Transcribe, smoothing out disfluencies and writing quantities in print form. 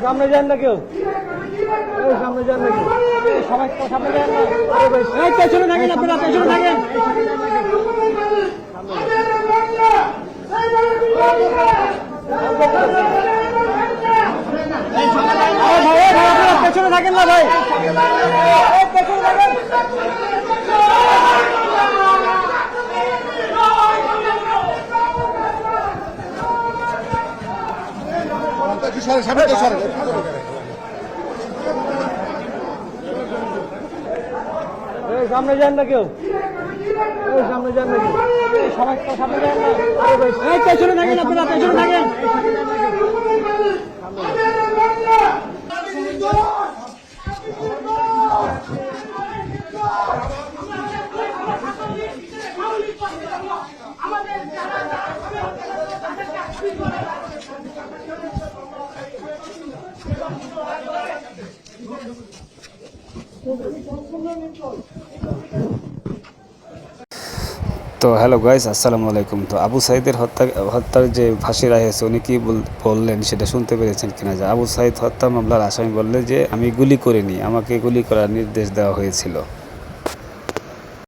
সামনে যান না কেউ, সামনে যান না কেউ, সবাই সামনে যান না, পেছনে থাকেন, আপনারা পেছনে থাকেন। পেছনে থাকেন না ভাই, পেছনে থাকেন। সামনে যান না কেউ, সামনে যান না কেউ, সবাই সামনে যান না, পেছনে থাকেন, আপনারা পেছনে থাকেন। তো হ্যালো গাইস, আসসালামু আলাইকুম। তো আবু সাইদের হত্যার যে ফাঁসি রায় হয়েছে, উনি কি বললেন সেটা শুনতে পেরেছেন কিনা? যে আবু সাইদ হত্যা মামলার আসামি বললেন যে আমি গুলি করিনি, আমাকে গুলি করার নির্দেশ দেওয়া হয়েছিল।